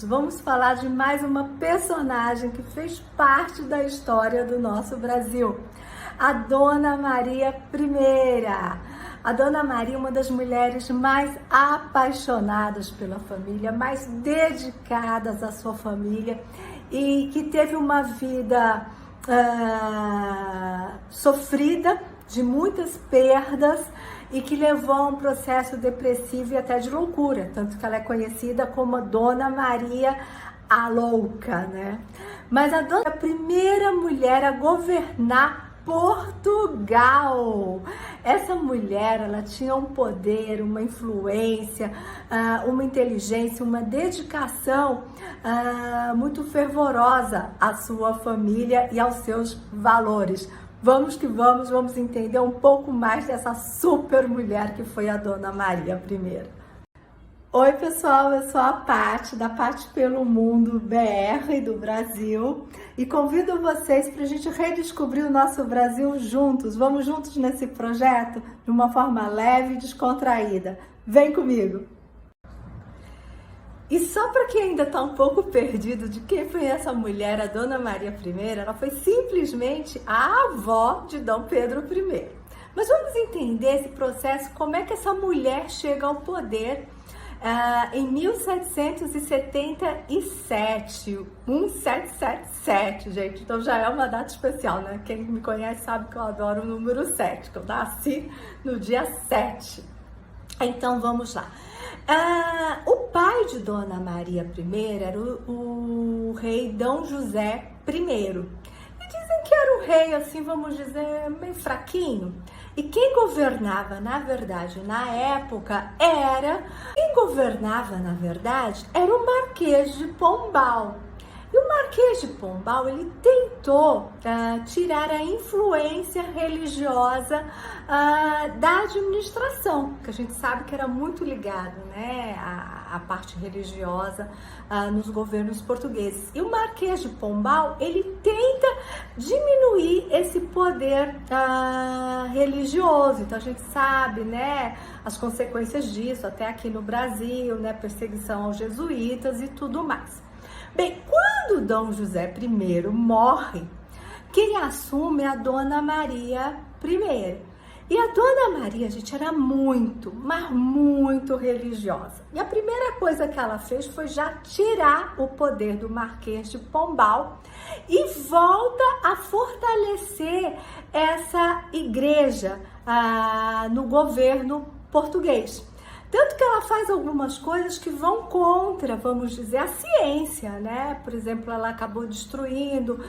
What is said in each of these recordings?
Vamos falar de mais uma personagem que fez parte da história do nosso Brasil, a Dona Maria I. A Dona Maria, uma das mulheres mais apaixonadas pela família, mais dedicadas à sua família e que teve uma vida sofrida, de muitas perdas e que levou a um processo depressivo e até de loucura, tanto que ela é conhecida como Dona Maria a Louca, né? Mas a Dona é a primeira mulher a governar Portugal. Essa mulher, ela tinha um poder, uma influência, uma inteligência, uma dedicação muito fervorosa à sua família e aos seus valores. Vamos que vamos entender um pouco mais dessa super mulher que foi a Dona Maria I. Oi pessoal, eu sou a Paty, da Paty pelo Mundo BR do Brasil, e convido vocês para a gente redescobrir o nosso Brasil juntos. Vamos juntos nesse projeto de uma forma leve e descontraída. Vem comigo! E só para quem ainda está um pouco perdido de quem foi essa mulher, a Dona Maria I, ela foi simplesmente a avó de Dom Pedro I. Mas vamos entender esse processo, como é que essa mulher chega ao poder em 1777, 1777, gente, então já é uma data especial, né? Quem me conhece sabe que eu adoro o número 7, que eu nasci no dia 7. Então vamos lá. O pai de Dona Maria I era o rei Dom José I. E dizem que era um rei, assim, vamos dizer, meio fraquinho. E quem governava, na verdade, na época, era o Marquês de Pombal. E o Marquês de Pombal, ele tentou tirar a influência religiosa da administração, que a gente sabe que era muito ligado, né, à parte religiosa nos governos portugueses. E o Marquês de Pombal, ele tenta diminuir esse poder religioso. Então a gente sabe, né, as consequências disso, até aqui no Brasil, né, perseguição aos jesuítas e tudo mais. Bem, quando Dom José I morre, quem assume é a Dona Maria I. E a Dona Maria, gente, era muito, mas muito religiosa. E a primeira coisa que ela fez foi já tirar o poder do Marquês de Pombal e volta a fortalecer essa igreja no governo português. Tanto que ela faz algumas coisas que vão contra, vamos dizer, a ciência, né? Por exemplo, ela acabou destruindo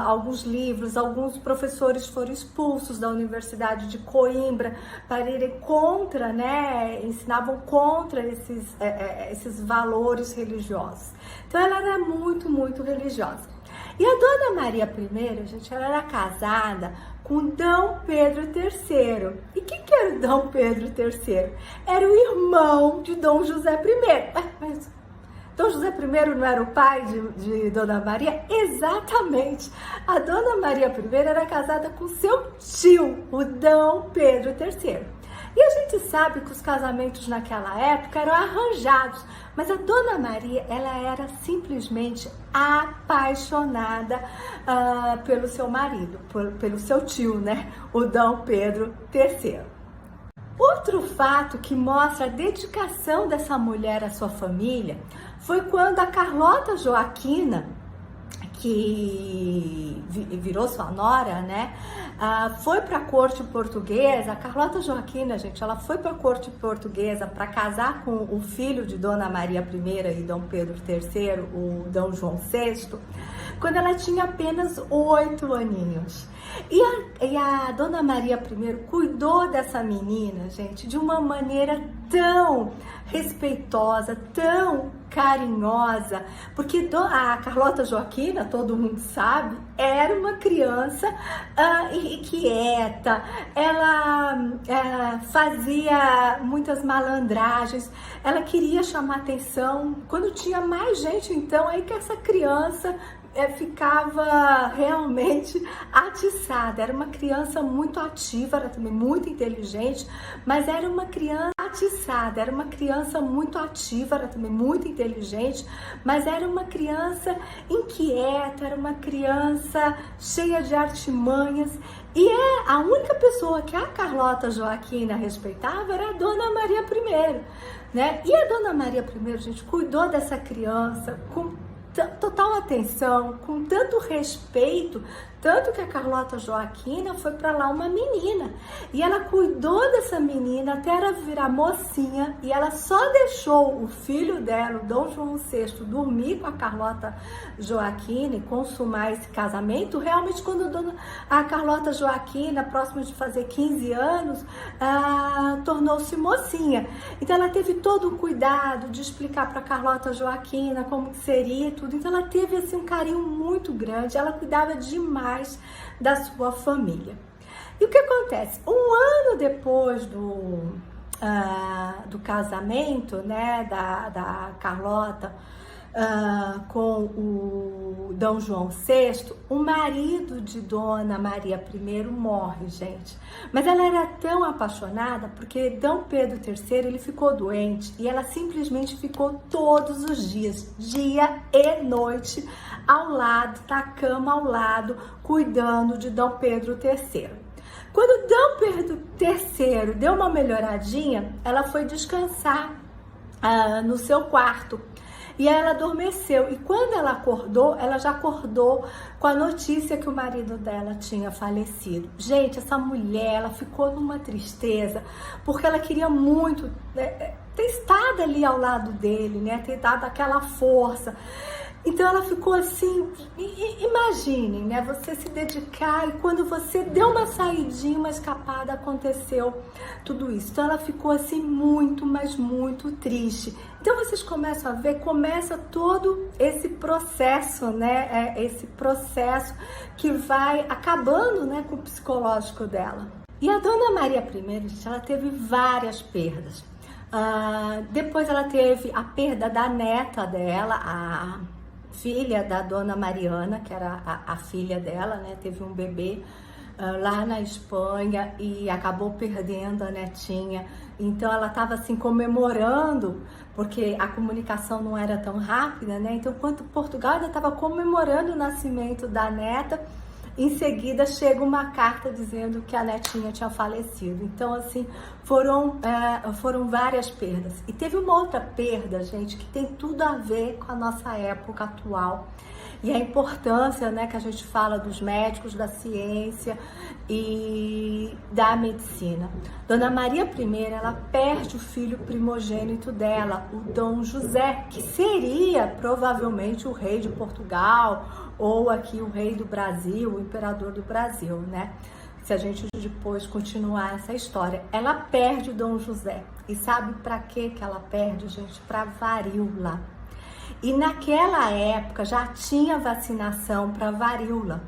alguns livros, alguns professores foram expulsos da Universidade de Coimbra para irem contra, né? Ensinavam contra esses valores religiosos. Então, ela era muito, muito religiosa. E a Dona Maria I, gente, ela era casada com Dom Pedro III. E quem que era o Dom Pedro III? Era o irmão de Dom José I. Mas Dom José I não era o pai de Dona Maria? Exatamente! A Dona Maria I era casada com seu tio, o Dom Pedro III. E a gente sabe que os casamentos naquela época eram arranjados, mas a Dona Maria, ela era simplesmente apaixonada pelo seu marido, pelo seu tio, né? O Dom Pedro III. Outro fato que mostra a dedicação dessa mulher à sua família foi quando a Carlota Joaquina, que virou sua nora, né? Foi para a corte portuguesa. A Carlota Joaquina, gente, ela foi para a corte portuguesa para casar com o filho de Dona Maria I e Dom Pedro III, o Dom João VI, quando ela tinha apenas 8 aninhos. E a Dona Maria I cuidou dessa menina, gente, de uma maneira tão respeitosa, tão carinhosa, porque a Carlota Joaquina, todo mundo sabe, era uma criança inquieta, ela fazia muitas malandragens, ela queria chamar atenção. Quando tinha mais gente, então, aí que essa criança ficava realmente atiçada. Era uma criança muito ativa, era também muito inteligente, mas era uma criança atiçada, era uma criança muito ativa, era também muito inteligente, mas era uma criança inquieta, era uma criança cheia de artimanhas. E a única pessoa que a Carlota Joaquina respeitava era a Dona Maria I, né? E a Dona Maria I, gente, cuidou dessa criança com total atenção, com tanto respeito, tanto que a Carlota Joaquina foi para lá uma menina, e ela cuidou dessa menina até ela virar mocinha, e ela só deixou o filho dela, o Dom João VI, dormir com a Carlota Joaquina e consumar esse casamento, realmente quando a Carlota Joaquina, próxima de fazer 15 anos, tornou-se mocinha. Então ela teve todo o cuidado de explicar para a Carlota Joaquina como que seria tudo, então ela teve assim um carinho muito grande, ela cuidava demais da sua família. E o que acontece? Um ano depois do casamento, né, da Carlota com o Dom João VI, o marido de Dona Maria I morre, gente. Mas ela era tão apaixonada porque Dom Pedro III, ele ficou doente e ela simplesmente ficou todos os dias, dia e noite, ao lado, na cama ao lado, cuidando de Dom Pedro III. Quando Dom Pedro III deu uma melhoradinha, ela foi descansar no seu quarto. E aí ela adormeceu, e quando ela acordou, ela já acordou com a notícia que o marido dela tinha falecido. Gente, essa mulher, ela ficou numa tristeza, porque ela queria muito ter estado ali ao lado dele, né? Ter dado aquela força. Então ela ficou assim, imaginem, né? Você se dedicar e quando você deu uma saidinha, uma escapada, aconteceu tudo isso. Então ela ficou assim muito, mas muito triste. Então vocês começam a ver, começa todo esse processo, né? Esse processo que vai acabando, né, com o psicológico dela. E a Dona Maria I, gente, ela teve várias perdas. Depois ela teve a perda da neta dela, a filha da Dona Mariana, que era a filha dela, né? Teve um bebê lá na Espanha e acabou perdendo a netinha. Então ela estava assim comemorando, porque a comunicação não era tão rápida, né? Então, enquanto Portugal ainda estava comemorando o nascimento da neta, em seguida chega uma carta dizendo que a netinha tinha falecido. Então, assim, foram várias perdas. E teve uma outra perda, gente, que tem tudo a ver com a nossa época atual. E a importância, né, que a gente fala dos médicos, da ciência e da medicina. Dona Maria I, ela perde o filho primogênito dela, o Dom José, que seria provavelmente o rei de Portugal ou aqui o rei do Brasil, o imperador do Brasil, né? Se a gente depois continuar essa história. Ela perde o Dom José. E sabe para que ela perde, gente? Para varíola. E naquela época já tinha vacinação para varíola.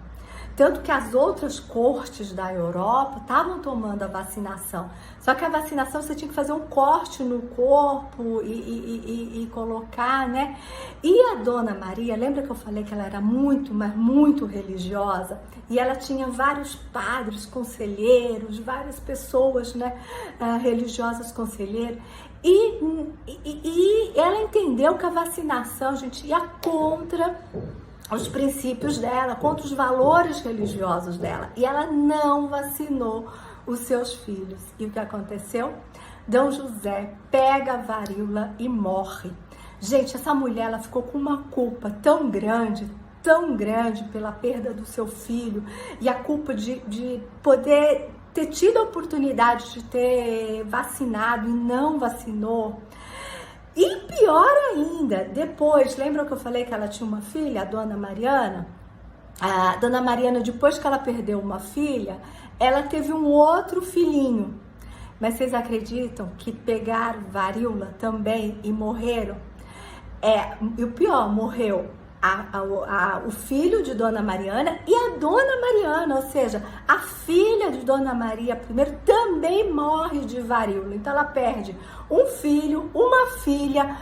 Tanto que as outras cortes da Europa estavam tomando a vacinação. Só que a vacinação você tinha que fazer um corte no corpo e colocar, né? E a Dona Maria, lembra que eu falei que ela era muito, mas muito religiosa? E ela tinha vários padres, conselheiros, várias pessoas, né, religiosas conselheiras. E ela entendeu que a vacinação, gente, ia contra os princípios dela, contra os valores religiosos dela. E ela não vacinou os seus filhos. E o que aconteceu? Dom José pega a varíola e morre. Gente, essa mulher, ela ficou com uma culpa tão grande pela perda do seu filho e a culpa de poder ter tido a oportunidade de ter vacinado e não vacinou. E pior ainda, depois, lembra que eu falei que ela tinha uma filha, a Dona Mariana? A Dona Mariana, depois que ela perdeu uma filha, ela teve um outro filhinho. Mas vocês acreditam que pegaram varíola também e morreram? E o pior, morreu o filho de Dona Mariana e a Dona Mariana, ou seja, a filha de Dona Maria I também morre de varíola. Então ela perde um filho, uma filha,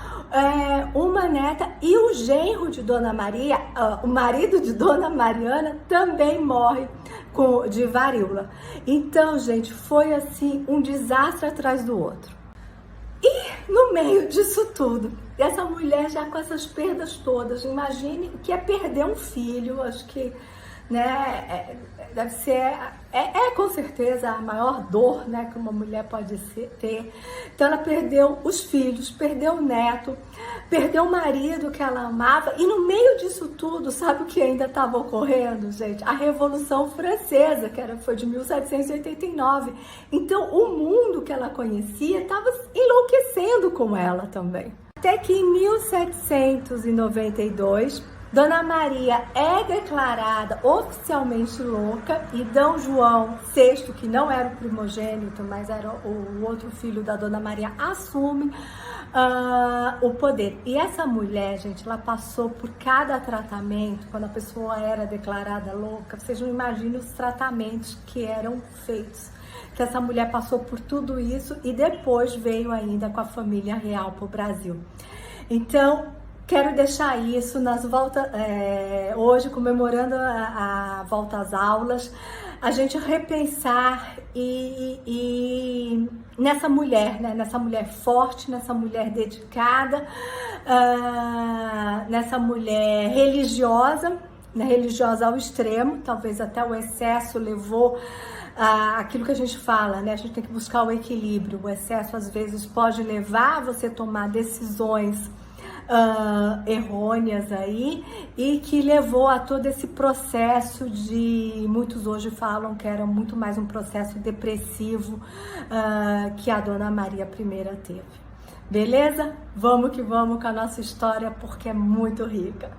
uma neta, e o genro de Dona Maria, o marido de Dona Mariana, também morre de varíola. Então, gente, foi assim um desastre atrás do outro. E no meio disso tudo, essa mulher já com essas perdas todas, imagine o que é perder um filho, acho que, né, deve ser, com certeza a maior dor, né, que uma mulher pode ter. Então ela perdeu os filhos, perdeu o neto, perdeu o marido que ela amava, e no meio disso tudo, sabe o que ainda estava ocorrendo, gente? A Revolução Francesa, foi de 1789. Então o mundo que ela conhecia estava enlouquecendo com ela também. Até que em 1792, Dona Maria é declarada oficialmente louca e D. João VI, que não era o primogênito, mas era o outro filho da Dona Maria, assume o poder. E essa mulher, gente, ela passou por cada tratamento. Quando a pessoa era declarada louca, vocês não imaginam os tratamentos que eram feitos. Que essa mulher passou por tudo isso e depois veio ainda com a família real para o Brasil. Então, quero deixar isso nas voltas, hoje comemorando a volta às aulas, a gente repensar e nessa mulher, né? Nessa mulher forte, nessa mulher dedicada, nessa mulher religiosa, né? Religiosa ao extremo, talvez até o excesso levou aquilo que a gente fala, né? A gente tem que buscar o equilíbrio. O excesso às vezes pode levar a você tomar decisões errôneas aí, e que levou a todo esse processo de, muitos hoje falam que era muito mais um processo depressivo que a Dona Maria I teve. Beleza? Vamos que vamos com a nossa história, porque é muito rica.